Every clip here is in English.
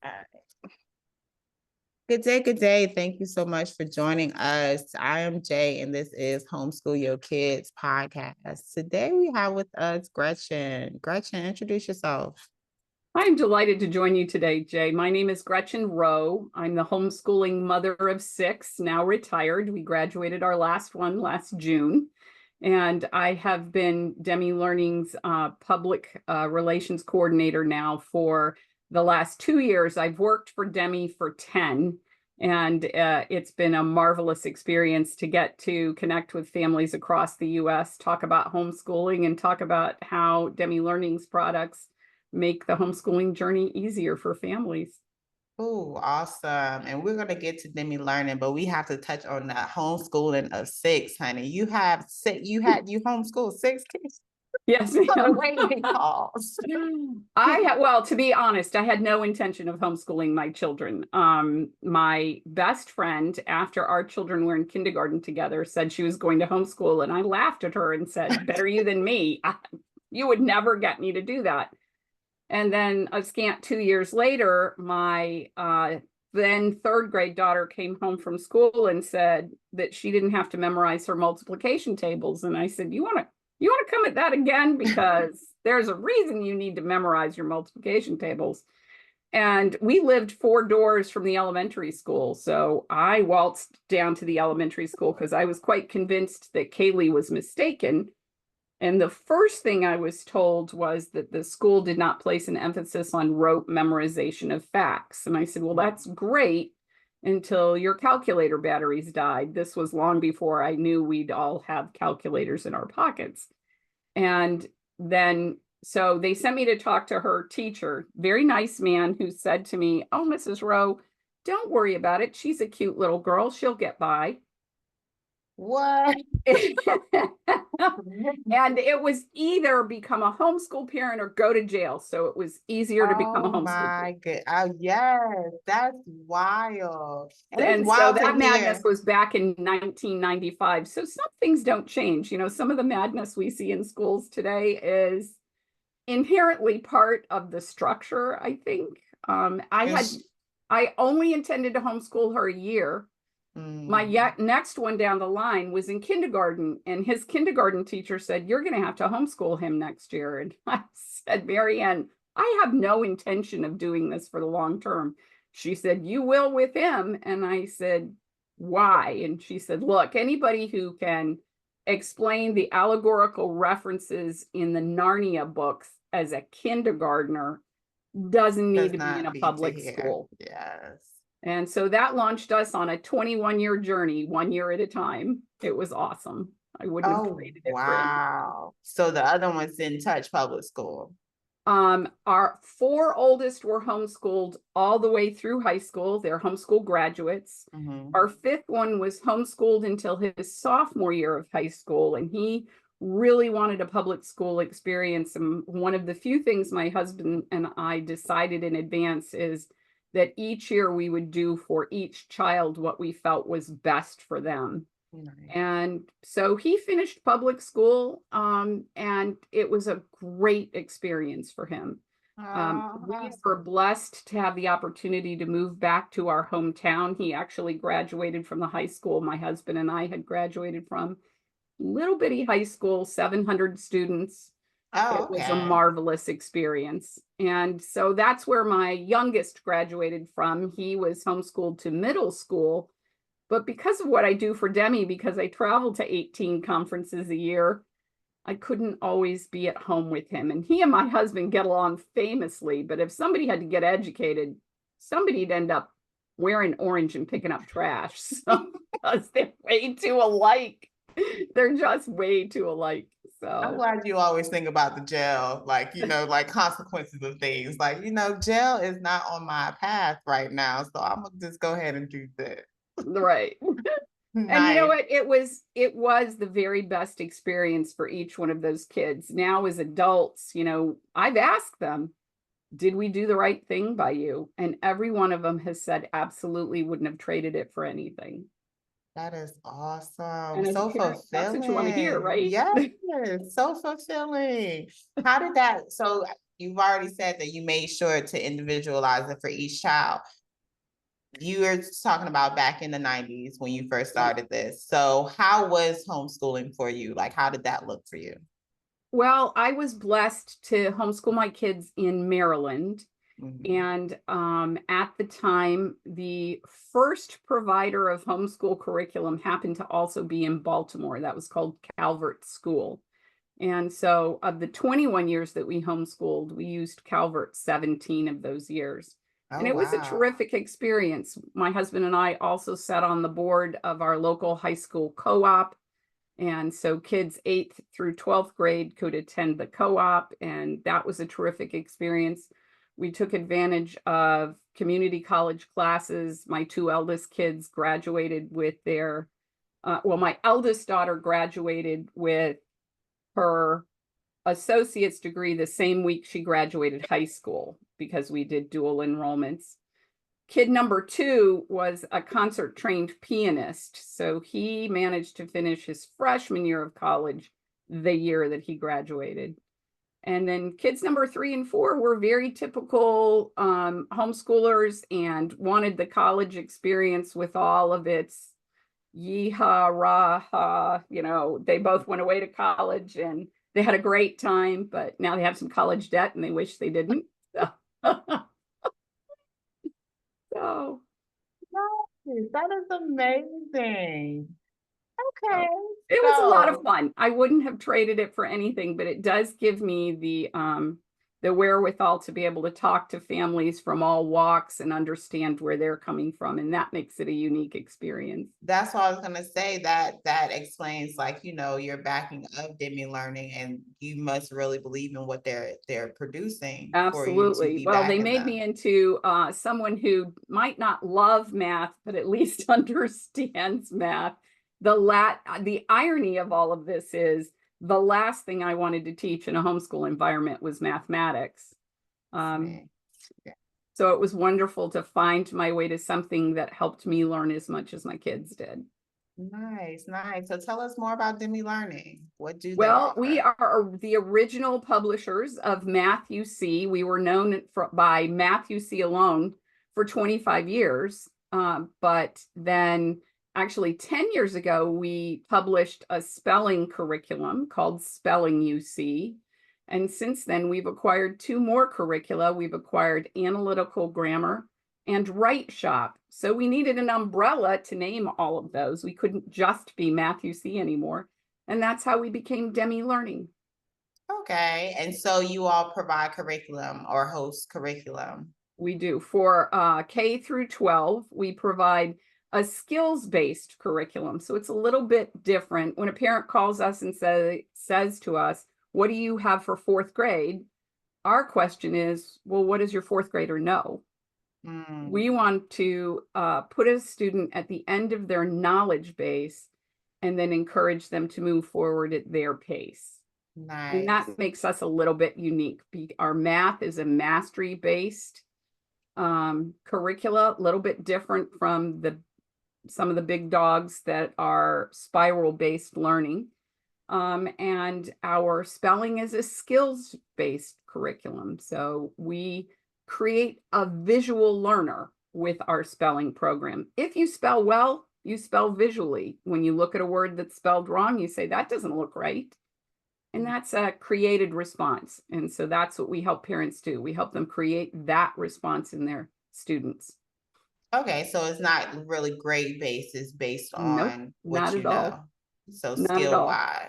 All right. Good day, good day. Thank you so much for joining us. I am Jay, and this is Homeschool Your Kids podcast. Today we have with us Gretchen. Gretchen, introduce yourself. I'm delighted to join you today, Jay. My name is Gretchen Rowe. I'm the homeschooling mother of 6, now retired. We graduated our last one last June. And I have been Demme Learning's public relations coordinator now for the last 2 years. I've worked for Demme for 10, and it's been a marvelous experience to get to connect with families across the U.S., talk about homeschooling, and talk about how Demme Learning's products make the homeschooling journey easier for families. Oh, awesome. And we're going to get to Demme Learning, but we have to touch on that homeschooling of 6, honey. You homeschooled 6 kids? Yes, ma'am. Well, to be honest, I had no intention of homeschooling my children. My best friend, after our children were in kindergarten together, said she was going to homeschool, and I laughed at her and said, better you than me. You would never get me to do that. And then a scant 2 years later, my then 3rd grade daughter came home from school and said that she didn't have to memorize her multiplication tables. And I said, you want to come at that again? Because there's a reason you need to memorize your multiplication tables. And we lived 4 doors from the elementary school. So I waltzed down to the elementary school because I was quite convinced that Kaylee was mistaken. And the first thing I was told was that the school did not place an emphasis on rote memorization of facts. And I said, well, that's great until your calculator batteries died. This was long before I knew we'd all have calculators in our pockets. And then, so they sent me to talk to her teacher, very nice man, who said to me, oh, Mrs. Rowe, don't worry about it. She's a cute little girl. She'll get by. What? And it was either become a homeschool parent or go to jail. So it was easier to become a homeschool parent. God. Oh, yes, that's wild. And so that madness was back in 1995. So some things don't change. You know, some of the madness we see in schools today is inherently part of the structure, I think. I only intended to homeschool her a year. My next one down the line was in kindergarten, and his kindergarten teacher said, you're going to have to homeschool him next year. And I said, Marianne, I have no intention of doing this for the long term. She said, you will with him. And I said, why? And she said, look, anybody who can explain the allegorical references in the Narnia books as a kindergartner doesn't need to be in a public school. Yes. And so that launched us on a 21-year journey, 1 year at a time. It was awesome. I wouldn't have traded it for anything. Wow. So the other ones didn't touch public school. Our 4 oldest were homeschooled all the way through high school. They're homeschool graduates. Our 5th one was homeschooled until his sophomore year of high school, and he really wanted a public school experience. And one of the few things my husband and I decided in advance is that each year we would do for each child what we felt was best for them. Nice. And so he finished public school, and it was a great experience for him. We were blessed to have the opportunity to move back to our hometown. He actually graduated from the high school my husband and I had graduated from. Little bitty high school, 700 students. It was a marvelous experience. And so that's where my youngest graduated from. He was homeschooled to middle school. But because of what I do for Demme, because I travel to 18 conferences a year, I couldn't always be at home with him. And he and my husband get along famously. But if somebody had to get educated, somebody'd end up wearing orange and picking up trash. So, because they're way too alike. They're just way too alike. So I'm glad you always think about the jail, like, you know, like consequences of things. Like, you know, jail is not on my path right now. So I'm gonna just go ahead and do that. Right. Nice. And you know what? It was the very best experience for each one of those kids. Now as adults, you know, I've asked them, did we do the right thing by you? And every one of them has said absolutely wouldn't have traded it for anything. That is awesome. And so fulfilling. That's what you want to hear, right? Yes, so fulfilling. How did that, so you've already said that you made sure to individualize it for each child. You were talking about back in the 90s when you first started this. So how was homeschooling for you? Like, how did that look for you? Well, I was blessed to homeschool my kids in Maryland. And at the time, the first provider of homeschool curriculum happened to also be in Baltimore. That was called Calvert School. And so of the 21 years that we homeschooled, we used Calvert 17 of those years. And it was a terrific experience. My husband and I also sat on the board of our local high school co-op. And so kids 8th through 12th grade could attend the co-op, and that was a terrific experience. We took advantage of community college classes. My two eldest kids graduated with their, well, my eldest daughter graduated with her associate's degree the same week she graduated high school because we did dual enrollments. Kid number 2 was a concert trained pianist. So he managed to finish his freshman year of college the year that he graduated. And then kids number 3 and 4 were very typical homeschoolers and wanted the college experience with all of its yee-haw, rah-ha. You know, they both went away to college and they had a great time, but now they have some college debt and they wish they didn't. So. Nice. That is amazing. Okay. It was a lot of fun. I wouldn't have traded it for anything, but it does give me the wherewithal to be able to talk to families from all walks and understand where they're coming from. And that makes it a unique experience. That's what I was going to say. That explains, like, you know, your backing of Demme Learning, and you must really believe in what they're producing. Absolutely. Well, they made me into someone who might not love math, but at least understands math. The irony of all of this is the last thing I wanted to teach in a homeschool environment was mathematics. So it was wonderful to find my way to something that helped me learn as much as my kids did. Nice, nice. So tell us more about Demme Learning. What do they Well, offer? we are the original publishers of Math UC. We were known by Math UC alone for 25 years. But then actually 10 years ago, we published a spelling curriculum called Spelling UC. And since then, we've acquired 2 more curricula. We've acquired Analytical Grammar and Write Shop. So we needed an umbrella to name all of those. We couldn't just be Math UC anymore. And that's how we became Demme Learning. Okay. And so you all provide curriculum or host curriculum? We do. For K through 12, we provide a skills-based curriculum. So it's a little bit different. When a parent calls us and says to us, what do you have for 4th grade? Our question is, well, what does your 4th grader know? We want to put a student at the end of their knowledge base and then encourage them to move forward at their pace. Nice. And that makes us a little bit unique. Our math is a mastery-based curricula, a little bit different from some of the big dogs that are spiral-based learning. And our spelling is a skills-based curriculum. So we create a visual learner with our spelling program. If you spell well, you spell visually. When you look at a word that's spelled wrong, you say, that doesn't look right. And that's a created response. And so that's what we help parents do. We help them create that response in their students. Okay, so it's not really grade based, it's based on what you know. So skill-wise.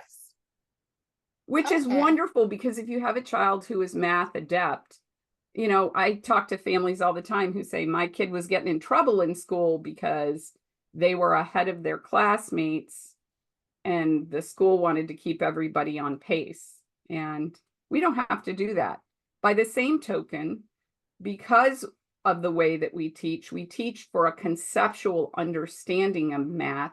Which is wonderful, because if you have a child who is math adept, you know, I talk to families all the time who say, my kid was getting in trouble in school because they were ahead of their classmates and the school wanted to keep everybody on pace. And we don't have to do that. By the same token, because of the way that we teach for a conceptual understanding of math.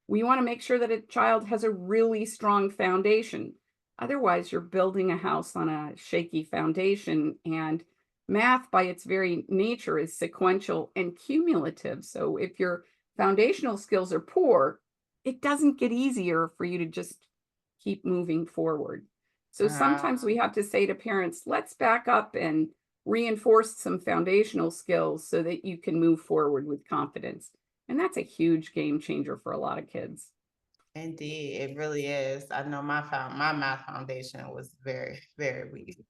We want to make sure that a child has a really strong foundation. Otherwise, you're building a house on a shaky foundation, and math by its very nature is sequential and cumulative. So if your foundational skills are poor, it doesn't get easier for you to just keep moving forward. So sometimes we have to say to parents, let's back up and reinforce some foundational skills so that you can move forward with confidence. And that's a huge game changer for a lot of kids. Indeed, it really is. I know my math foundation was very, very weak.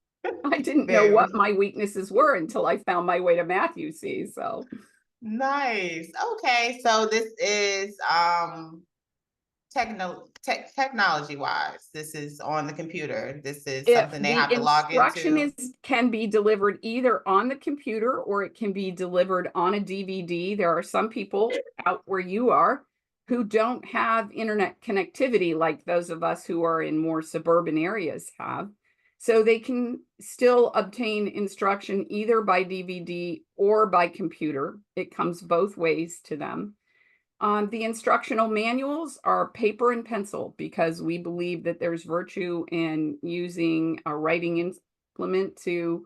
I didn't know Very what weak. my weaknesses were until I found my way to math, you see. So Nice. Okay, so this is technology wise. This is on the computer. This is if something they the have to log instruction into. is can be delivered either on the computer or it can be delivered on a DVD. There are some people out where you are who don't have internet connectivity like those of us who are in more suburban areas have. So they can still obtain instruction either by DVD or by computer. It comes both ways to them. The instructional manuals are paper and pencil because we believe that there's virtue in using a writing implement to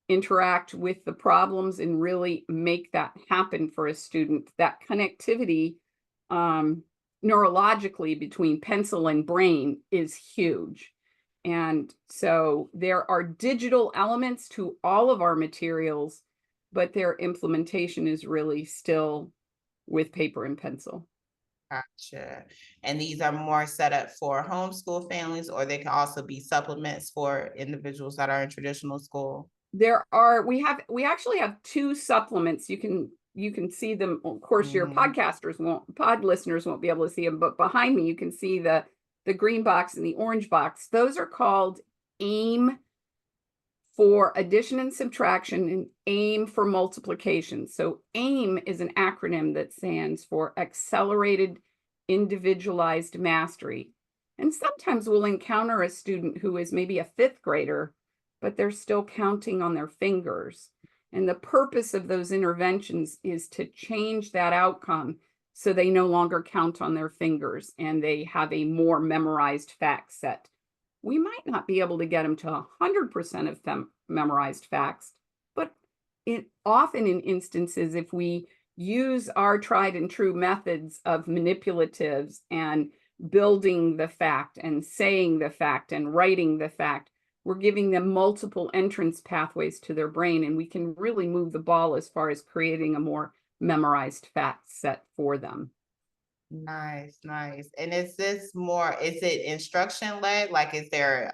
interact with the problems and really make that happen for a student. That connectivity neurologically between pencil and brain is huge. And so there are digital elements to all of our materials, but their implementation is really still with paper and pencil. Gotcha. And these are more set up for homeschool families, or they can also be supplements for individuals that are in traditional school. We actually have two supplements. You can see them. Of course, your pod listeners won't be able to see them, but behind me you can see the green box and the orange box. Those are called AIM for addition and subtraction and AIM for multiplication. So AIM is an acronym that stands for Accelerated Individualized Mastery. And sometimes we'll encounter a student who is maybe a fifth grader, but they're still counting on their fingers. And the purpose of those interventions is to change that outcome so they no longer count on their fingers and they have a more memorized fact set. We might not be able to get them to 100% of them memorized facts, but often in instances, if we use our tried and true methods of manipulatives and building the fact and saying the fact and writing the fact, we're giving them multiple entrance pathways to their brain, and we can really move the ball as far as creating a more memorized fact set for them. Nice, nice. And is it instruction led? Like, is there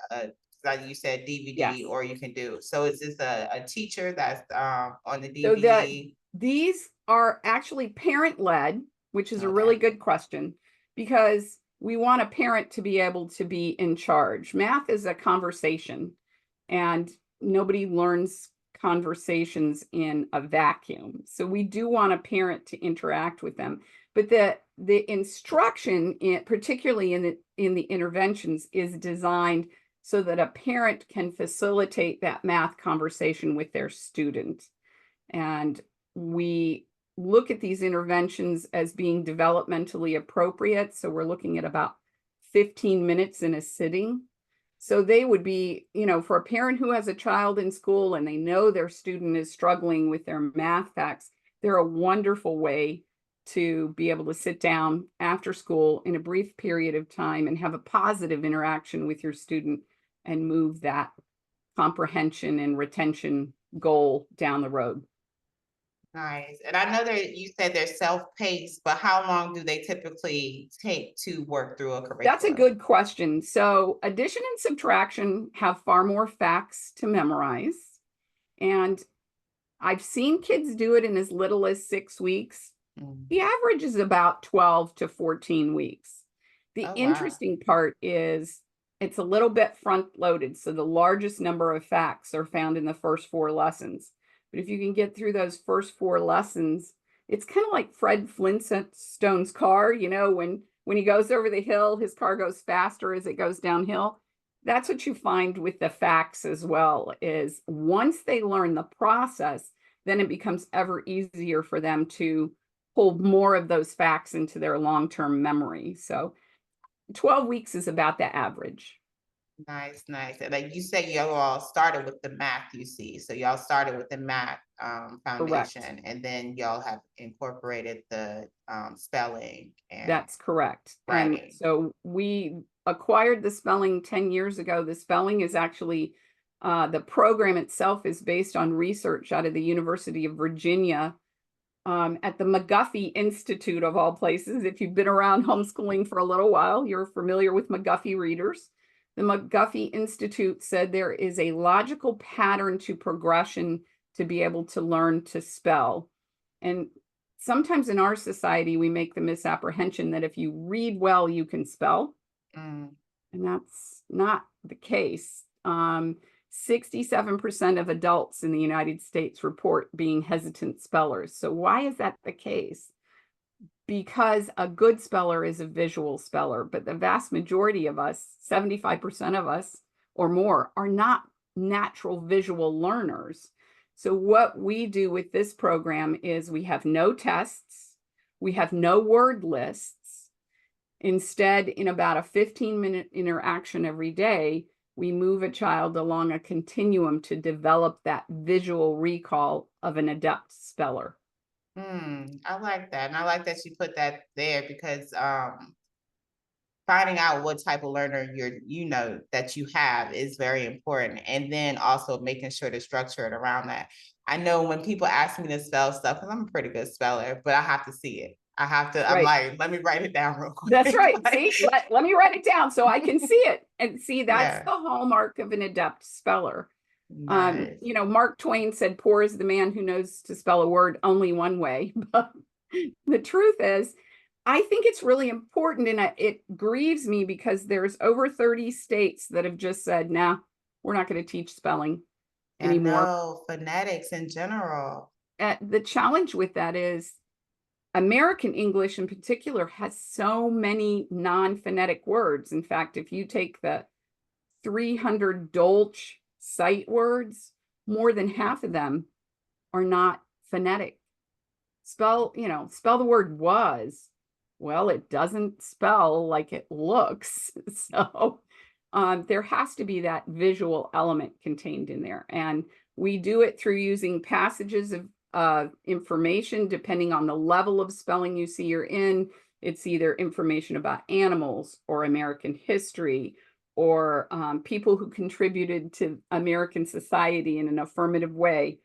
like you said, DVD, Yes. or you can do, so is this a teacher that's on the So that DVD? these are actually parent led, which is a Okay. really good question because we want a parent to be able to be in charge. Math is a conversation and nobody learns conversations in a vacuum. So we do want a parent to interact with them. But the instruction, particularly in the interventions, is designed so that a parent can facilitate that math conversation with their student. And we look at these interventions as being developmentally appropriate. So we're looking at about 15 minutes in a sitting. So they would be, for a parent who has a child in school and they know their student is struggling with their math facts, they're a wonderful way to be able to sit down after school in a brief period of time and have a positive interaction with your student and move that comprehension and retention goal down the road. Nice. And I know that you said they're self-paced, but how long do they typically take to work through a curriculum? That's a good question. So addition and subtraction have far more facts to memorize. And I've seen kids do it in as little as 6 weeks. The average is about 12 to 14 weeks. The interesting part is it's a little bit front loaded. So the largest number of facts are found in the first 4 lessons. But if you can get through those first 4 lessons, it's kind of like Fred Flintstone's car, when he goes over the hill, his car goes faster as it goes downhill. That's what you find with the facts as well, is once they learn the process, then it becomes ever easier for them to hold more of those facts into their long-term memory. So 12 weeks is about the average. Nice, nice. And like you said, you all started with the math, so y'all started with the math foundation. Correct. And then y'all have incorporated the spelling and That's correct. writing. And so we acquired the spelling 10 years ago. The spelling is actually, the program itself is based on research out of the University of Virginia, at the McGuffey Institute of all places. If you've been around homeschooling for a little while, you're familiar with McGuffey readers. The McGuffey Institute said there is a logical pattern to progression to be able to learn to spell. And sometimes in our society, we make the misapprehension that if you read well, you can spell. And that's not the case. 67% of adults in the United States report being hesitant spellers. So why is that the case? Because a good speller is a visual speller, but the vast majority of us, 75% of us or more, are not natural visual learners. So what we do with this program is we have no tests, we have no word lists. Instead, in about a 15-minute interaction every day, we move a child along a continuum to develop that visual recall of an adept speller. I like that. And I like that you put that there because finding out what type of learner that you have is very important. And then also making sure to structure it around that. I know when people ask me to spell stuff, because I'm a pretty good speller, but I have to see it. I'm like, let me write it down real quick. That's right. See, let me write it down so I can see it. And see, that's the hallmark of an adept speller. Nice. Mark Twain said, poor is the man who knows to spell a word only one way. But the truth is, I think it's really important, and it grieves me because there's over 30 states that have just said, nah, we're not going to teach spelling anymore. No, phonetics in general. The challenge with that is American English in particular has so many non-phonetic words. In fact, if you take the 300 Dolch sight words, more than half of them are not phonetic. Spell the word was. Well, it doesn't spell like it looks. So there has to be that visual element contained in there. And we do it through using passages of information, depending on the level of spelling you see you're in. It's either information about animals or American history or people who contributed to American society in an affirmative way,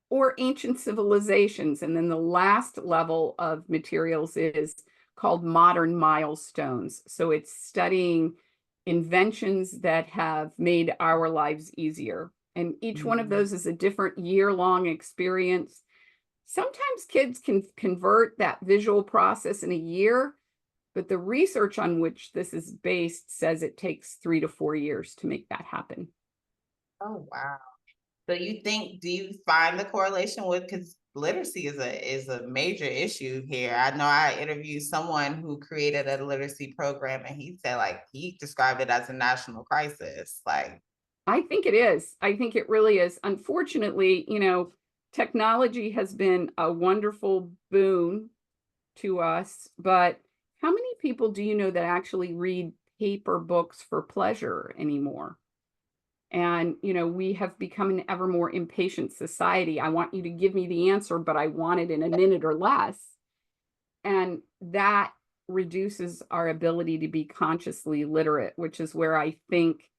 or ancient civilizations. And then the last level of materials is called modern milestones. So it's studying inventions that have made our lives easier. And each one of those is a different year-long experience. Sometimes kids can convert that visual process in a year, but the research on which this is based says it takes 3 to 4 years to make that happen. Oh, wow. So do you find the correlation because literacy is a major issue here. I know I interviewed someone who created a literacy program and he said he described it as a national crisis. I think it is. I think it really is. Unfortunately, technology has been a wonderful boon to us, but how many people do you know that actually read paper books for pleasure anymore? And, we have become an ever more impatient society. I want you to give me the answer, but I want it in a minute or less. And that reduces our ability to be consciously literate, which is where I think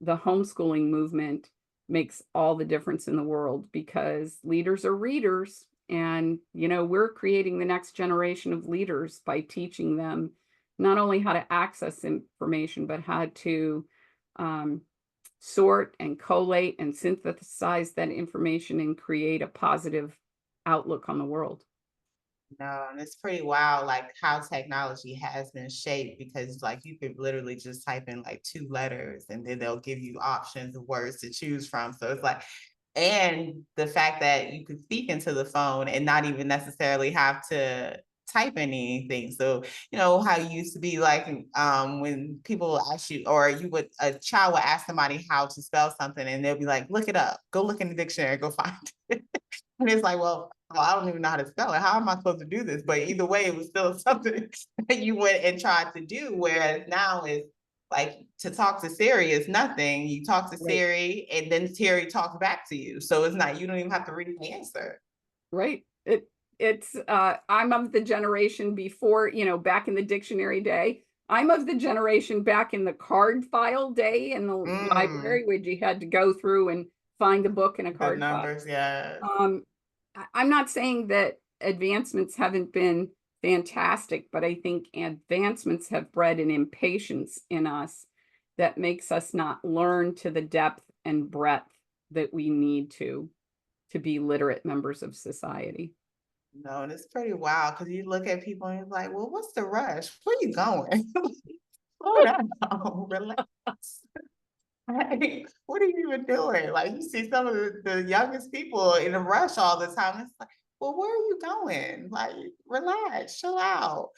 the homeschooling movement makes all the difference in the world, because leaders are readers. And, we're creating the next generation of leaders by teaching them not only how to access information, but how to sort and collate and synthesize that information and create a positive outlook on the world. No, and it's pretty wild, how technology has been shaped, because you could literally just type in 2 letters and then they'll give you options of words to choose from. So it's and the fact that you could speak into the phone and not even necessarily have to type in anything. So, how you used to be when people ask you, or a child would ask somebody how to spell something and they'll be like, look it up, go look in the dictionary, go find it. And it's well, I don't even know how to spell it. How am I supposed to do this? But either way, it was still something that you went and tried to do. Whereas now it's to talk to Siri is nothing. You talk to Siri and then Siri talks back to you. So it's not, you don't even have to read the answer. Right. I'm of the generation before, back in the dictionary day, I'm of the generation back in the card file day in the library, where you had to go through and find a book in a card file. numbers, yeah. I'm not saying that advancements haven't been fantastic, but I think advancements have bred an impatience in us that makes us not learn to the depth and breadth that we need to be literate members of society. No, and it's pretty wild because you look at people and you're like, well, what's the rush? Where you going? Slow down, relax. Like, what are you even doing? Like, you see some of the youngest people in a rush all the time. It's like, well, where are you going? Like, relax, chill out.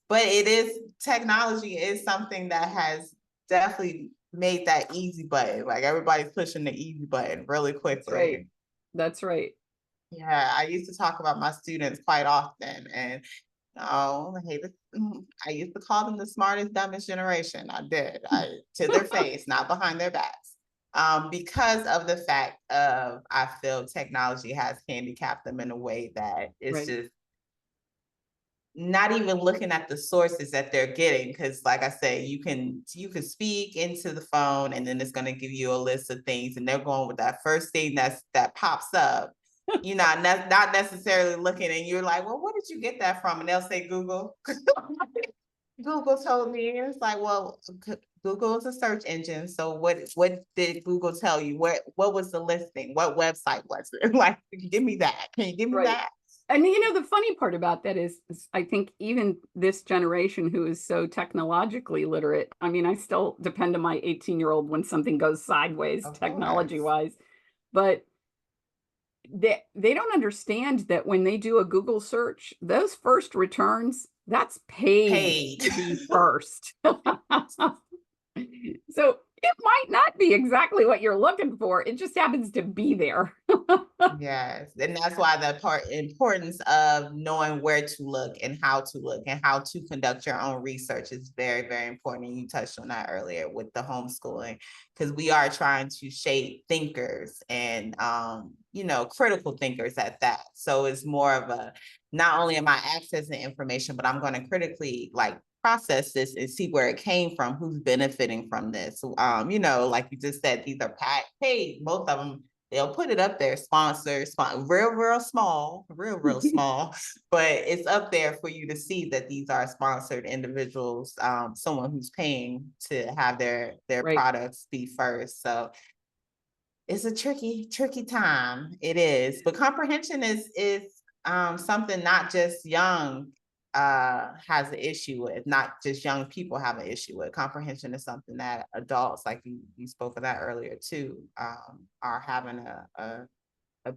But it is, technology is something that has definitely made that easy button. Like, everybody's pushing the easy button really quickly. That's right. That's right. Yeah, I used to talk about my students quite often, and oh, I used to call them the smartest, dumbest generation. I did, to their face, not behind their backs, because of the fact of I feel technology has handicapped them in a way that it's just not even looking at the sources that they're getting. Because, like I say, you can speak into the phone, and then it's going to give you a list of things, and they're going with that first thing that pops up. You're not necessarily looking, and you're like, well, where did you get that from? And they'll say Google. Google told me. It's like, well, Google is a search engine. So what did Google tell you? What was the listing? What website was it? Like, give me that. Can you give me that? And the funny part about that is I think even this generation who is so technologically literate, I mean, I still depend on my 18-year-old when something goes sideways technology-wise, but they don't understand that when they do a Google search, those first returns, that's paid to be first. So it might not be exactly what you're looking for. It just happens to be there. Yes. And that's why the importance of knowing where to look and how to conduct your own research is very, very important. And you touched on that earlier with the homeschooling, because we are trying to shape thinkers and, critical thinkers at that. So it's more of a, not only am I accessing information, but I'm going to critically process this and see where it came from, who's benefiting from this. Like you just said, these are paid, most of them. They'll put it up there, sponsored, real small, real small, but it's up there for you to see that these are sponsored individuals, someone who's paying to have their products be first. So it's a tricky time. It is, but comprehension is something not just young has an issue with, not just young people have an issue with. Comprehension is something that adults, like you spoke of that earlier too, are having a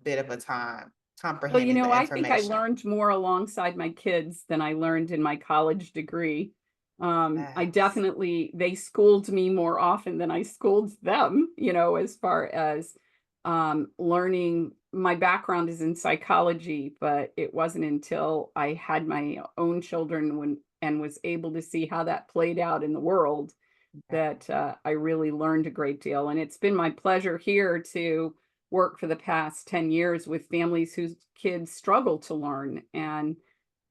bit of a time comprehending the I information. think I learned more alongside my kids than I learned in my college degree. I definitely, they schooled me more often than I schooled them, as far as learning. My background is in psychology, but it wasn't until I had my own children and was able to see how that played out in the world that I really learned a great deal. And it's been my pleasure here to work for the past 10 years with families whose kids struggle to learn. And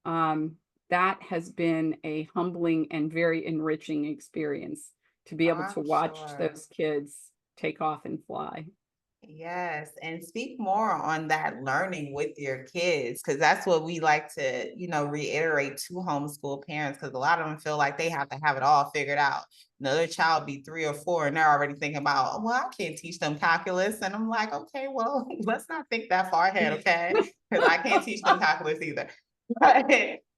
that has been a humbling and very enriching experience to be able to watch those kids take off and fly. Yes, and speak more on that learning with your kids, because that's what we like to, reiterate to homeschool parents, because a lot of them feel like they have to have it all figured out. Their child be 3 or 4 and they're already thinking about, well, I can't teach them calculus. And I'm like, okay, well, let's not think that far ahead, okay? Because I can't teach them calculus either. But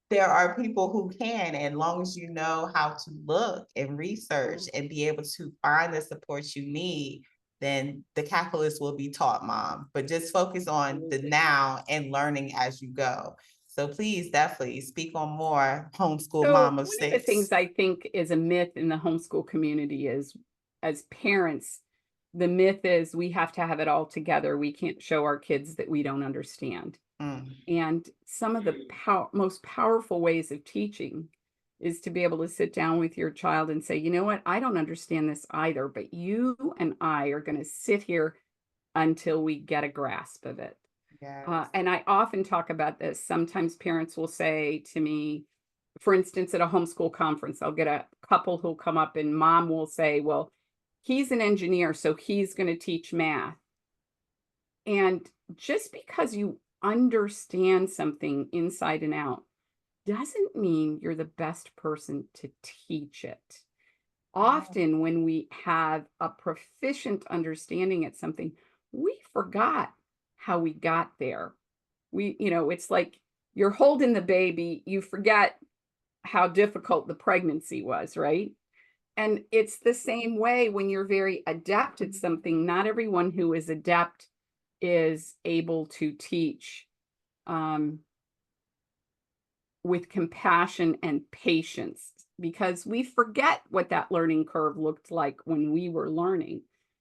there are people who can, and as long as you know how to look and research and be able to find the support you need, then the calculus will be taught, Mom. But just focus on the now and learning as you go. So please definitely speak on more homeschool mom of 6. One of the things I think is a myth in the homeschool community is, as parents, the myth is we have to have it all together. We can't show our kids that we don't understand. And some of the most powerful ways of teaching is to be able to sit down with your child and say, you know what, I don't understand this either, but you and I are going to sit here until we get a grasp of it. Yes. And I often talk about this. Sometimes parents will say to me, for instance, at a homeschool conference, I'll get a couple who'll come up and mom will say, well, he's an engineer, so he's going to teach math. And just because you understand something inside and out doesn't mean you're the best person to teach it. Often when we have a proficient understanding at something, we forgot how we got there. It's like you're holding the baby, you forget how difficult the pregnancy was, right? And it's the same way when you're very adept at something. Not everyone who is adept is able to teach with compassion and patience, because we forget what that learning curve looked like when we were learning.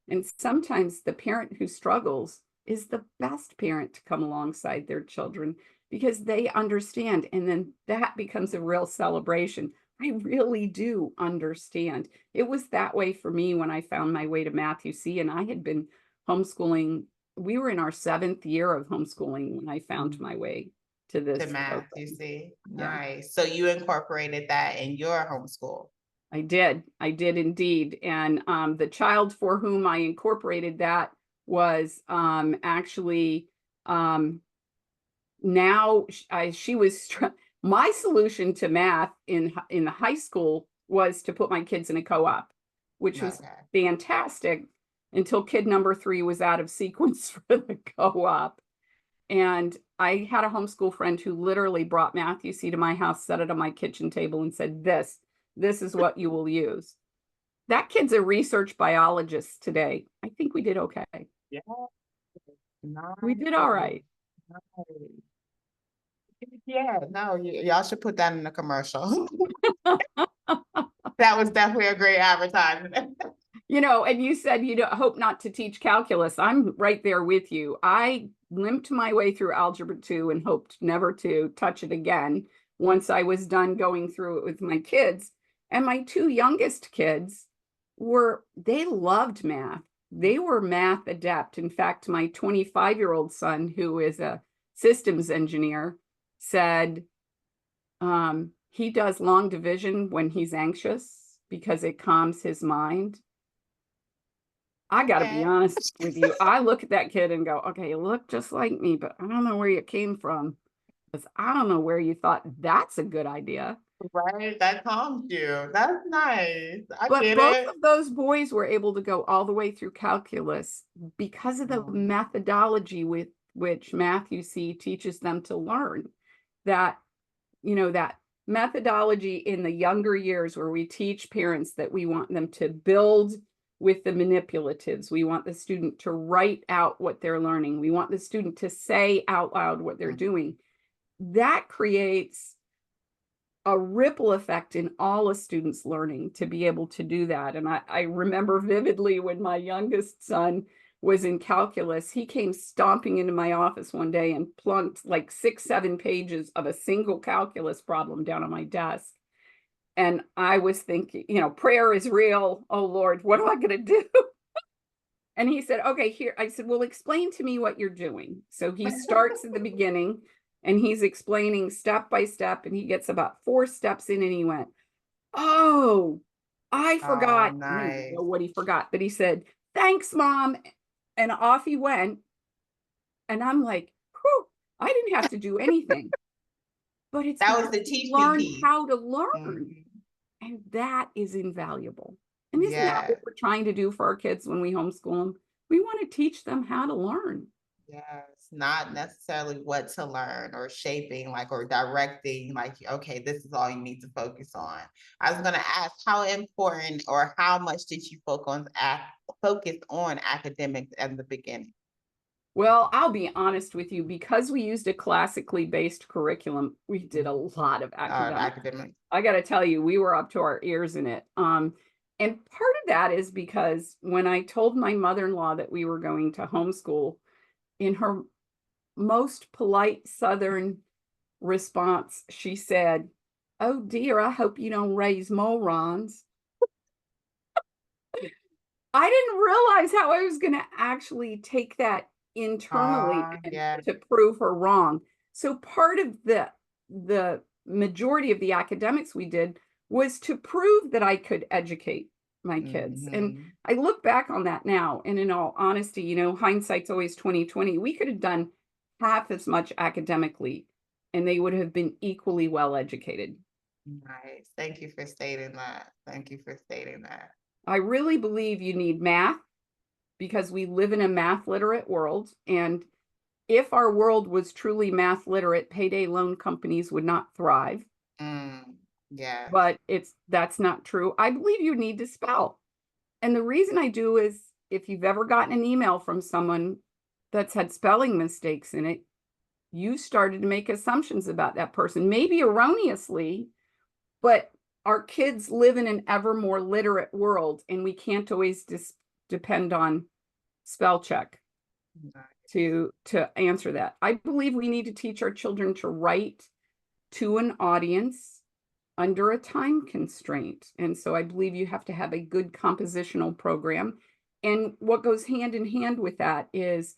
And sometimes the parent who struggles is the best parent to come alongside their children because they understand. And then that becomes a real celebration. I really do understand. It was that way for me when I found my way to Math UC, and I had been homeschooling. We were in our 7th year of homeschooling when I found my way to this. To Math UC. Yeah. Nice. So you incorporated that in your homeschool. I did indeed. And the child for whom I incorporated that was actually now she was my solution to math in the high school was to put my kids in a co-op, which was fantastic until kid number 3 was out of sequence for the co-op. And I had a homeschool friend who literally brought Math UC to my house, set it on my kitchen table and said, this is what you will use. That kid's a research biologist today. I think we did okay. Yeah. Nice. We did all right. Nice. Yeah, no, y'all should put that in the commercial. That was definitely a great advertisement. And you said you hope not to teach calculus. I'm right there with you. I limped my way through Algebra 2 and hoped never to touch it again once I was done going through it with my kids. And my 2 youngest kids they loved math. They were math adept. In fact, my 25-year-old son, who is a systems engineer, said he does long division when he's anxious because it calms his mind. I got to be honest with you. I look at that kid and go, okay, you look just like me, but I don't know where you came from, because I don't know where you thought that's a good idea. Right, that calms you. That's nice. But both of those boys were able to go all the way through calculus because of the methodology with which Math UC teaches them to learn. That methodology in the younger years where we teach parents that we want them to build with the manipulatives. We want the student to write out what they're learning. We want the student to say out loud what they're doing. That creates a ripple effect in all a student's learning to be able to do that. And I remember vividly when my youngest son was in calculus, he came stomping into my office one day and plunked like 6-7 pages of a single calculus problem down on my desk. And I was thinking, prayer is real. Oh, Lord, what am I going to do? And he said, okay, here. I said, well, explain to me what you're doing. So he starts at the beginning and he's explaining step by step. And he gets about 4 steps in and he went, oh, I forgot. Oh, nice. I don't know what he forgot, but he said, thanks, Mom. And off he went. And I'm like, whew, I didn't have to do anything. But that was the teaching learn piece. How to learn. And that is invaluable. And isn't that what we're trying to do for our kids when we homeschool them? We want to teach them how to learn. Yes, not necessarily what to learn or shaping, or directing, okay, this is all you need to focus on. I was going to ask, how important or how much did you focus on academics at the beginning? Well, I'll be honest with you, because we used a classically based curriculum, we did a lot of academics. I got to tell you, we were up to our ears in it. And part of that is because when I told my mother-in-law that we were going to homeschool, in her most polite Southern response, she said, oh dear, I hope you don't raise morons. I didn't realize how I was going to actually take that internally to prove her wrong. So part of the majority of the academics we did was to prove that I could educate my kids. And I look back on that now, and in all honesty, you know, hindsight's always 2020. We could have done half as much academically, and they would have been equally well educated. Nice. Thank you for stating that. Thank you for stating that. I really believe you need math because we live in a math literate world. And if our world was truly math literate, payday loan companies would not thrive. Yeah. But that's not true. I believe you need to spell. And the reason I do is if you've ever gotten an email from someone that's had spelling mistakes in it, you started to make assumptions about that person, maybe erroneously, but our kids live in an ever more literate world, and we can't always depend on spell check to answer that. I believe we need to teach our children to write to an audience under a time constraint. And so I believe you have to have a good compositional program. And what goes hand in hand with that is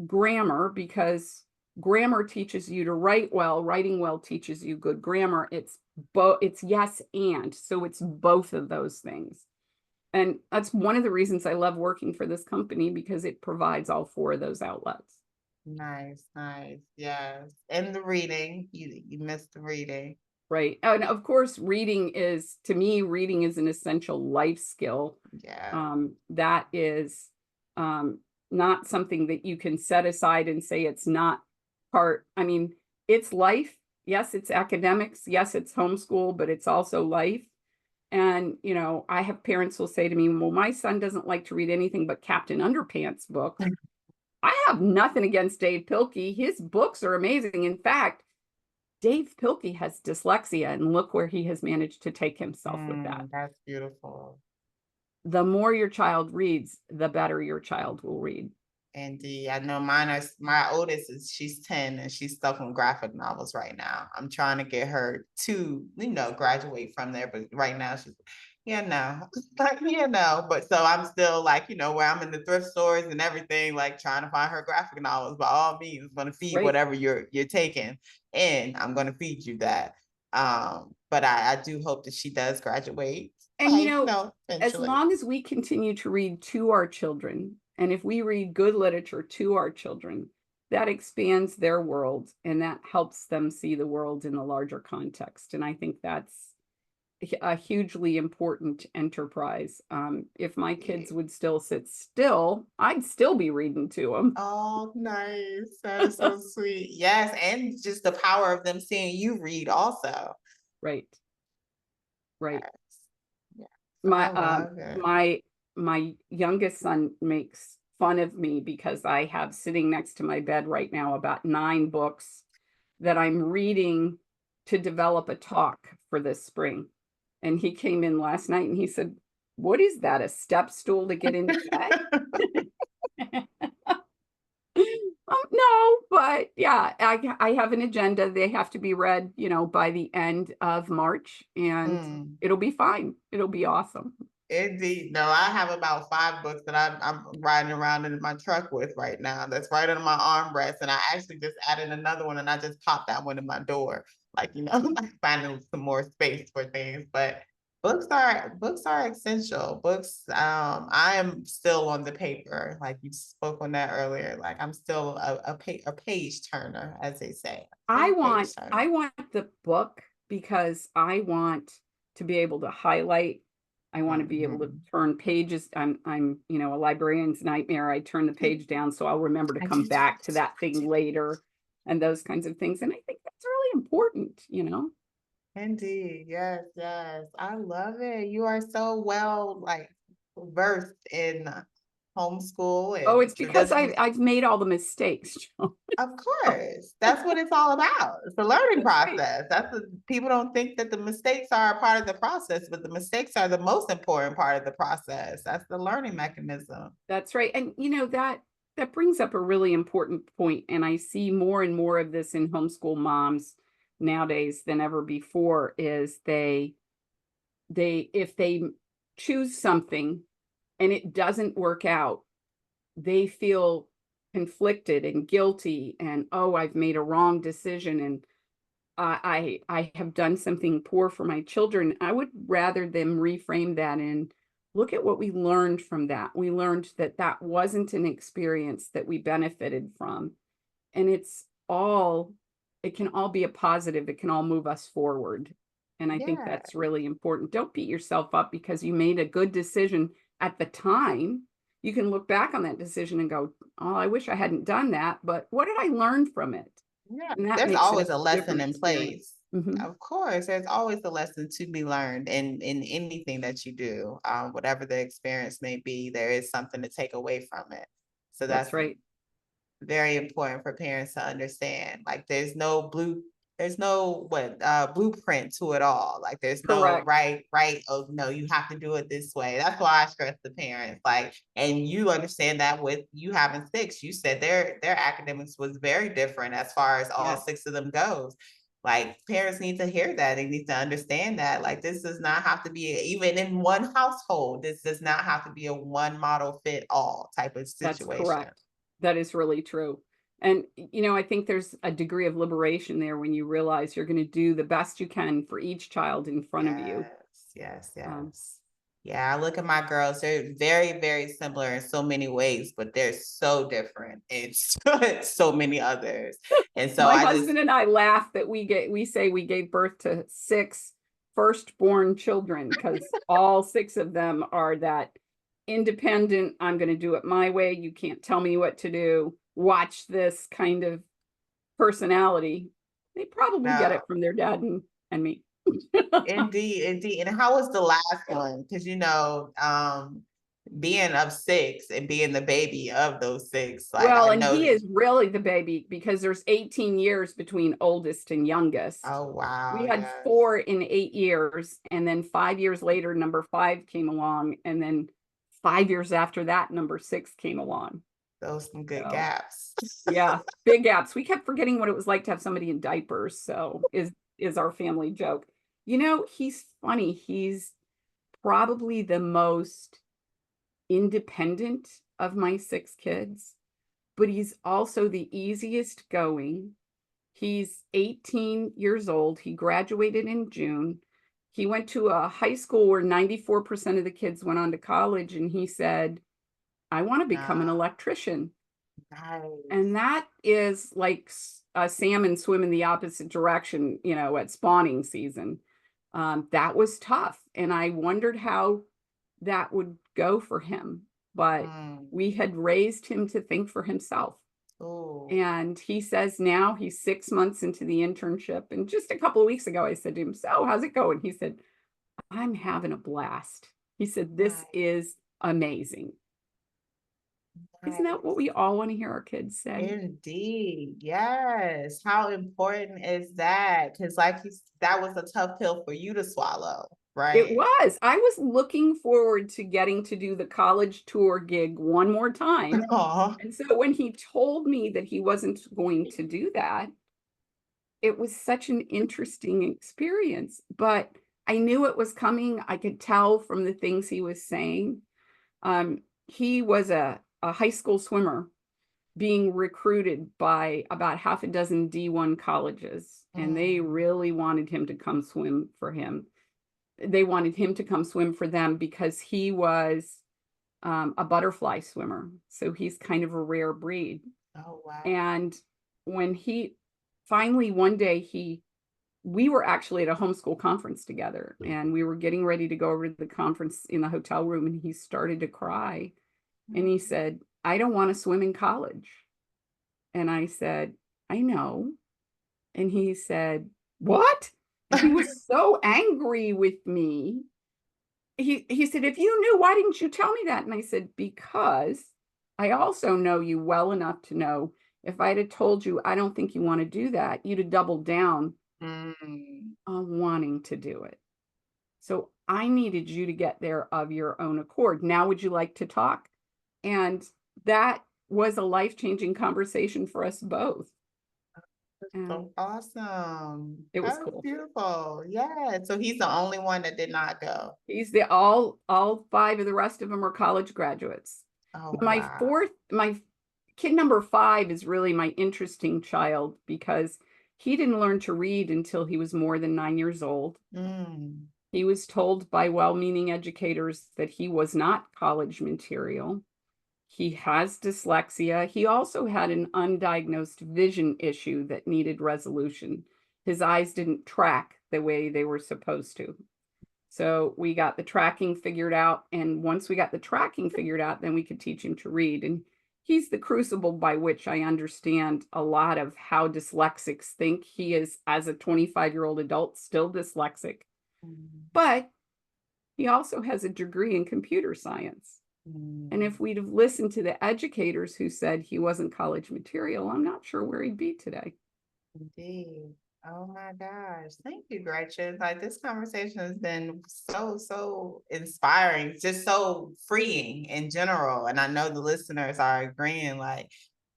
grammar, because grammar teaches you to write well, writing well teaches you good grammar. It's yes and, so it's both of those things. And that's one of the reasons I love working for this company, because it provides all four of those outlets. Nice, nice. Yes. And the reading, you missed the reading. Right. And of course, reading is, to me, reading is an essential life skill. Yeah. That is not something that you can set aside and say it's not part. I mean, it's life. Yes, it's academics. Yes, it's homeschool, but it's also life. And, you know, I have parents who will say to me, well, my son doesn't like to read anything but Captain Underpants books. I have nothing against Dave Pilkey. His books are amazing. In fact, Dave Pilkey has dyslexia, and look where he has managed to take himself with that. That's beautiful. The more your child reads, the better your child will read. Indeed. I know my oldest she's 10 and she's stuck on graphic novels right now. I'm trying to get her to, graduate from there, but right now she's, but so I'm still like, where I'm in the thrift stores and everything, like trying to find her graphic novels. By all means, I'm going to feed whatever you're taking, and I'm going to feed you that. But I do hope that she does graduate. And as long as we continue to read to our children, and if we read good literature to our children, that expands their world and that helps them see the world in a larger context. And I think that's a hugely important enterprise. If my kids would still sit still, I'd still be reading to them. Oh, nice. That is so sweet. Yes. And just the power of them seeing you read also. Right. Right. Yes. My youngest son makes fun of me because I have sitting next to my bed right now about 9 books that I'm reading to develop a talk for this spring. And he came in last night and he said, "What is that, a step stool to get into bed?" No, but yeah, I have an agenda. They have to be read, by the end of March, and it'll be fine. It'll be awesome. Indeed. No, I have about 5 books that I'm riding around in my truck with right now. That's right under my armrest. And I actually just added another one, and I just popped that one in my door. Like, finding some more space for things. But books are essential. Books, I am still on the paper. Like you spoke on that earlier. Like I'm still a page turner, as they say. I want the book because I want to be able to highlight. I want to be able to turn pages. I'm a librarian's nightmare. I turn the page down so I'll remember to come back to that thing later and those kinds of things. And I think that's really important, Indeed. Yes, yes. I love it. You are so well versed in homeschool. And it's because I've made all the mistakes. Of course. That's what it's all about. It's the learning process. People don't think that the mistakes are a part of the process, but the mistakes are the most important part of the process. That's the learning mechanism. That's right. And that brings up a really important point. And I see more and more of this in homeschool moms nowadays than ever before, is if they choose something and it doesn't work out, they feel conflicted and guilty and, oh, I've made a wrong decision. And I have done something poor for my children. I would rather them reframe that and look at what we learned from that. We learned that that wasn't an experience that we benefited from. And it can all be a positive. It can all move us forward. And I think Yeah. that's really important. Don't beat yourself up because you made a good decision at the time. You can look back on that decision and go, oh, I wish I hadn't done that, but what did I learn from it? Yeah, And that there's makes it a always a lesson different in experience. place. Mhm. Of course, there's always a lesson to be learned in anything that you do. Whatever the experience may be, there is something to take away from it. So That's that's right. very important for parents to understand. Like there's no blueprint to it all. Like there's no Correct. right, oh no, you have to do it this way. That's why I stress the parents. Like, and you understand that with you having six, you said their academics was very different as far as all Yes, six of them goes. Like parents need to hear that. They need to understand that. Like this does not have to be even in one household. This does not have to be a one model fit all type of that's situation. correct. That is really true. And, I think there's a degree of liberation there when you realize you're going to do the best you can for each child in front of you. Yes, Um, yes. Yeah, I look at my girls, they're very, very similar in so many ways, but they're so different in so many others. And so my I just, husband and I laugh that we say we gave birth to 6 firstborn children because all 6 of them are that independent, I'm going to do it my way. You can't tell me what to do. Watch this kind of personality. They probably get it no, from their dad and me. indeed, indeed. And how was the last one? Because being of six and being the baby of those six, like Well, I and he know. is really the baby because there's 18 years between oldest and youngest. Oh wow, We had yes. 4 in 8 years, and then 5 years later, number 5 came along, and then 5 years after that, number 6 came along. Those some good So, gaps. yeah, big gaps. We kept forgetting what it was like to have somebody in diapers, so is our family joke. He's funny. He's probably the most independent of my 6 kids, but he's also the easiest going. He's 18 years old. He graduated in June. He went to a high school where 94% of the kids went on to college, and he said, I want to become an Ah, electrician. nice. And that is like a salmon swim in the opposite direction, at spawning season. That was tough. And I wondered how that would go for him. But Mm. we had raised him to think for himself. Oh, And he says now he's 6 months into the internship. And just a couple of weeks ago, I said to him, so how's it going? He said, I'm having a blast. He said, this nice, is amazing. Isn't that what nice. we all want to hear our kids say? Indeed. Yes. How important is that? Because that was a tough pill for you to swallow, It right? was. I was looking forward to getting to do the college tour gig one more time. Aw. And so when he told me that he wasn't going to do that, it was such an interesting experience. But I knew it was coming. I could tell from the things he was saying. He was a high school swimmer being recruited by about half a dozen D1 colleges, and they Mm. really wanted him to come swim for him. They wanted him to come swim for them because he was a butterfly swimmer. So he's kind of a rare breed. Oh, wow. And when he finally one day we were actually at a homeschool conference together, and we were getting ready to go over to the conference in the hotel room, and he started to cry, and he Mm. said, I don't want to swim in college. And I said, I know. And he said, what? And he was so angry with me. He said, if you knew, why didn't you tell me that? And I said, because I also know you well enough to know if I'd have told you I don't think you want to do that, you'd have doubled down Mm. on wanting to do it. So I needed you to get there of your own accord. Now, would you like to talk? And that was a life-changing conversation for us both. And So awesome. it was That was cool. beautiful. Yeah. So he's the only one that did not go. He's the all 5 of the rest of them are college graduates. Oh, My kid number 5 is really my interesting child because He didn't learn to read until he was more than 9 years old. He was told by well-meaning educators that he was not college material. He has dyslexia. He also had an undiagnosed vision issue that needed resolution. His eyes didn't track the way they were supposed to. So we got the tracking figured out. And once we got the tracking figured out, then we could teach him to read. And he's the crucible by which I understand a lot of how dyslexics think. He is, as a 25-year-old adult, still dyslexic. But he also has a degree in computer science. And if we'd have listened to the educators who said he wasn't college material, I'm not sure where he'd be today. Indeed. Oh my gosh. Thank you, Gretchen. Like, this conversation has been so inspiring, just so freeing in general. And I know the listeners are agreeing, like,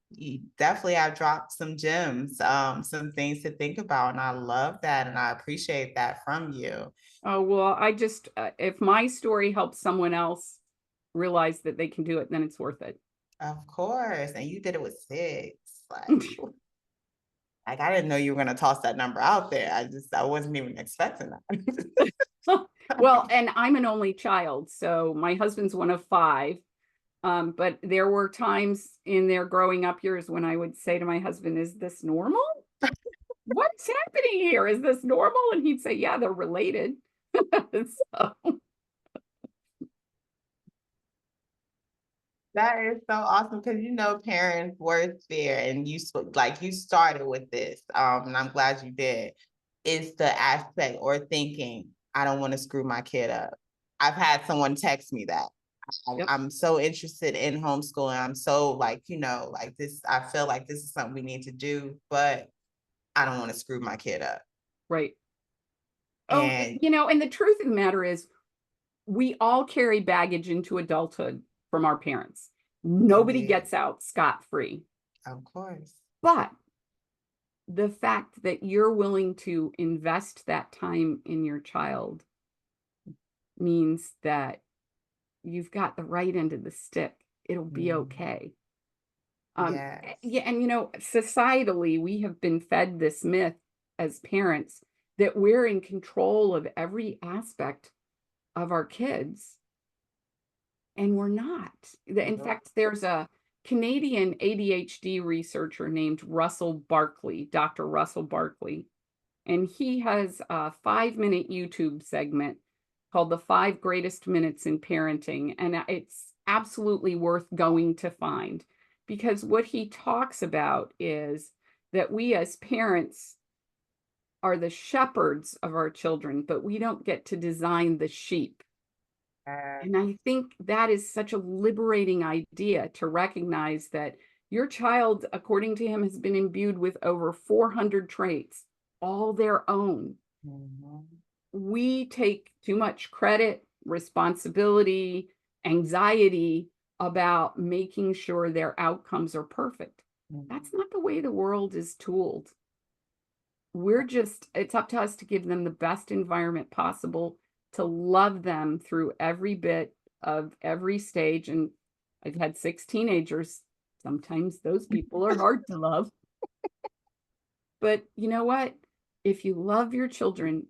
you definitely have dropped some gems, some things to think about. And I love that. And I appreciate that from you. Oh, well, I just, if my story helps someone else realize that they can do it, then it's worth it. Of course. And you did it with 6. Like, I didn't know you were going to toss that number out there. I wasn't even expecting that. Well, and I'm an only child, so my husband's one of 5. But there were times in their growing up years when I would say to my husband, "Is this normal? What's happening here? Is this normal?" And he'd say, "Yeah, they're related." So. That is so awesome, because parents' worst fear, and you started with this, and I'm glad you did, is the aspect or thinking, I don't want to screw my kid up. I've had someone text me that. Yep. I'm so interested in homeschooling. I'm so like this, I feel like this is something we need to do, but I don't want to screw my kid up. Right. And and the truth of the matter is, we all carry baggage into adulthood from our parents. Nobody gets out scot-free. Of course. But the fact that you're willing to invest that time in your child means that you've got the right end of the stick. It'll be okay. Yes. Yeah, and societally, we have been fed this myth as parents that we're in control of every aspect of our kids. And we're not. In fact, there's a Canadian ADHD researcher named Russell Barkley, Dr. Russell Barkley, and he has a 5-minute YouTube segment called The 5 Greatest Minutes in Parenting. And it's absolutely worth going to find, because what he talks about is that we as parents are the shepherds of our children, but we don't get to design the sheep. And I think that is such a liberating idea, to recognize that your child, according to him, has been imbued with over 400 traits, all their own. We take too much credit, responsibility, anxiety about making sure their outcomes are perfect. That's not the way the world is tooled. It's up to us to give them the best environment possible, to love them through every bit of every stage. And I've had 6 teenagers. Sometimes those people are hard to love. But you know what? If you love your children,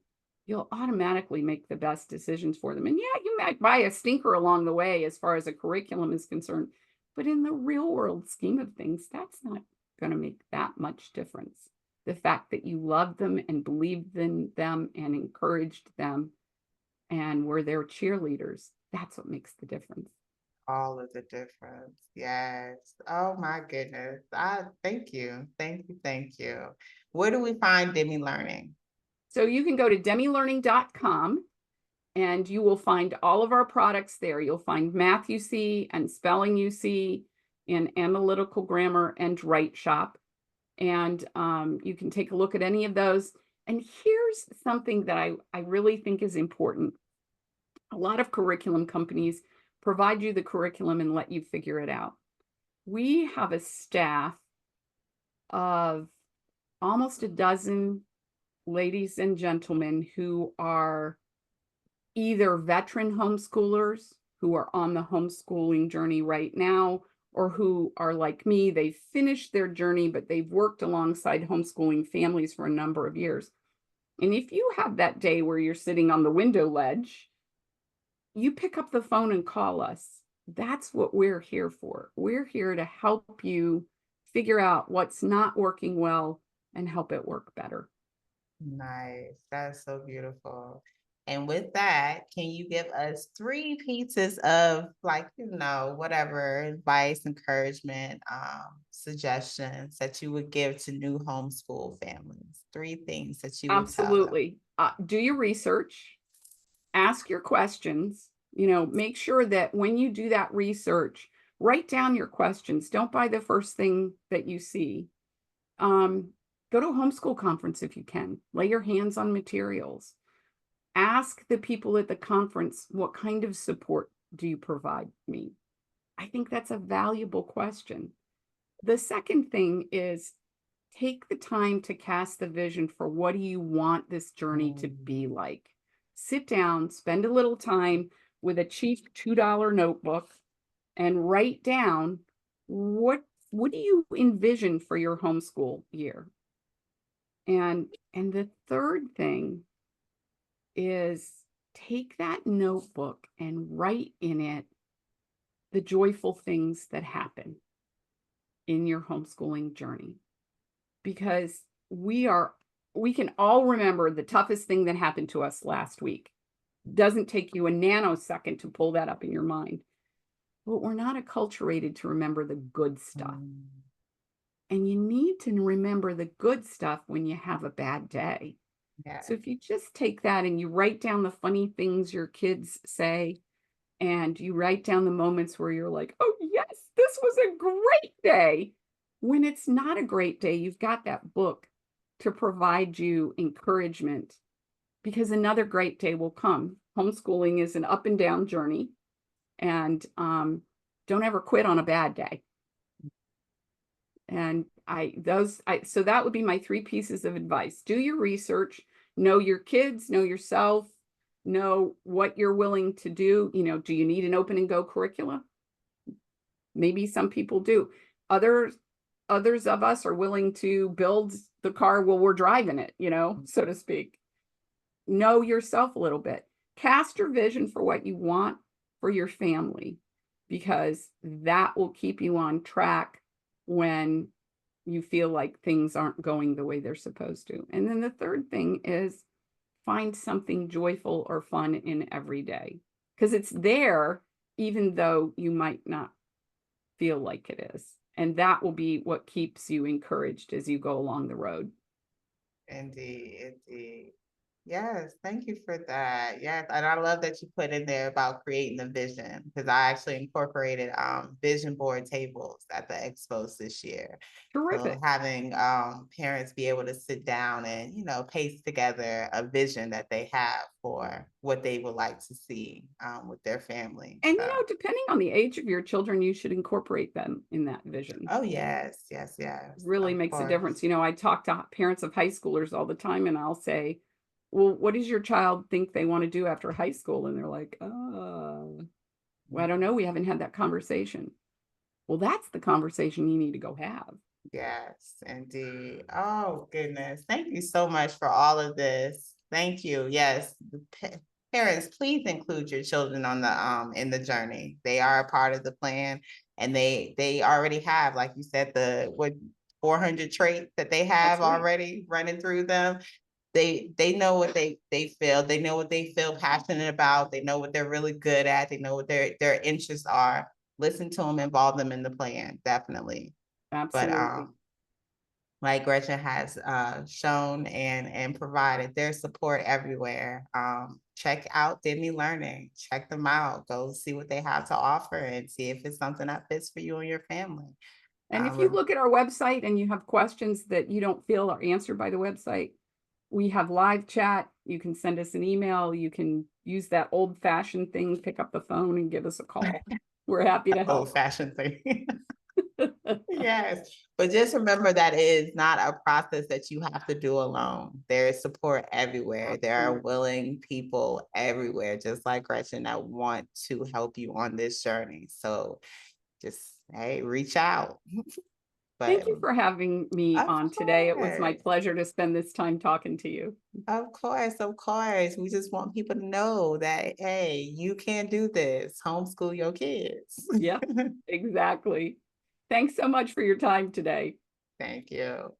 you'll automatically make the best decisions for them. And yeah, you might buy a stinker along the way as far as a curriculum is concerned. But in the real world scheme of things, that's not going to make that much difference. The fact that you loved them and believed in them and encouraged them and were their cheerleaders, that's what makes the difference. All of the difference. Yes. Oh my goodness. Thank you. Thank you. Where do we find Demme Learning? So you can go to DemmeLearning.com and you will find all of our products there. You'll find math UC and spelling UC and analytical grammar and Write Shop. And you can take a look at any of those. And here's something that I really think is important. A lot of curriculum companies provide you the curriculum and let you figure it out. We have a staff of almost a dozen ladies and gentlemen who are either veteran homeschoolers who are on the homeschooling journey right now, or who are like me, they've finished their journey, but they've worked alongside homeschooling families for a number of years. And if you have that day where you're sitting on the window ledge, you pick up the phone and call us. That's what we're here for. We're here to help you figure out what's not working well and help it work better. Nice. That's so beautiful. And with that, can you give us 3 pieces of, like, whatever advice, encouragement, suggestions that you would give to new homeschool families? 3 things that you would tell them. Absolutely. Do your research, ask your questions, make sure that when you do that research, write down your questions. Don't buy the first thing that you see. Go to a homeschool conference if you can. Lay your hands on materials. Ask the people at the conference, what kind of support do you provide me? I think that's a valuable question. The second thing is take the time to cast the vision for what do you want this journey to be like. Sit down, spend a little time with a cheap $2 notebook and write down what do you envision for your homeschool year? And the third thing is take that notebook and write in it the joyful things that happen in your homeschooling journey. Because we can all remember the toughest thing that happened to us last week. Doesn't take you a nanosecond to pull that up in your mind. But we're not acculturated to remember the good stuff. And you need to remember the good stuff when you have a bad day. Yeah. So if you just take that and you write down the funny things your kids say, and you write down the moments where you're like, oh yes, this was a great day. When it's not a great day, you've got that book to provide you encouragement, because another great day will come. Homeschooling is an up and down journey, and don't ever quit on a bad day. And so that would be my 3 pieces of advice. Do your research, know your kids, know yourself, know what you're willing to do. Do you need an open and go curricula? Maybe some people do. Others of us are willing to build the car while we're driving it, so to speak. Know yourself a little bit. Cast your vision for what you want for your family, because that will keep you on track when you feel like things aren't going the way they're supposed to. And then the third thing is find something joyful or fun in every day, because it's there even though you might not feel like it is. And that will be what keeps you encouraged as you go along the road. Indeed. Yes, thank you for that. Yes, and I love that you put in there about creating a vision, because I actually incorporated vision board tables at the expos this year. Terrific. So having parents be able to sit down and paste together a vision that they have for what they would like to see with their family. And depending on the age of your children, you should incorporate them in that vision. Oh yes. Really makes a difference. I talk to parents of high schoolers all the time, and I'll say, well, what does your child think they want to do after high school? And they're like, oh, well, I don't know. We haven't had that conversation. Well, that's the conversation you need to go have. Yes, indeed. Oh, goodness. Thank you so much for all of this. Thank you. Yes. Parents, please include your children on the in the journey. They are a part of the plan, and they already have, like you said, the 400 traits that they have already running through them. They know what they feel. They know what they feel passionate about. They know what they're really good at. They know what their interests are. Listen to them, involve them in the plan, definitely. Absolutely. But like Gretchen has shown and provided, there's support everywhere. Check out Demme Learning. Check them out. Go see what they have to offer and see if it's something that fits for you and your family. And if you look at our website and you have questions that you don't feel are answered by the website, we have live chat. You can send us an email. You can use that old-fashioned thing, pick up the phone and give us a call. We're happy to help. Old-fashioned thing. Yes, but just remember that it is not a process that you have to do alone. There is support everywhere. There are willing people everywhere, just like Gretchen, that want to help you on this journey. So just, hey, reach out. Thank you for having me Of on today. It was my course. pleasure to spend this time talking to you. Of course, of course. We just want people to know that, hey, you can do this. Homeschool your kids. Yeah, exactly. Thanks so much for your time today. Thank you.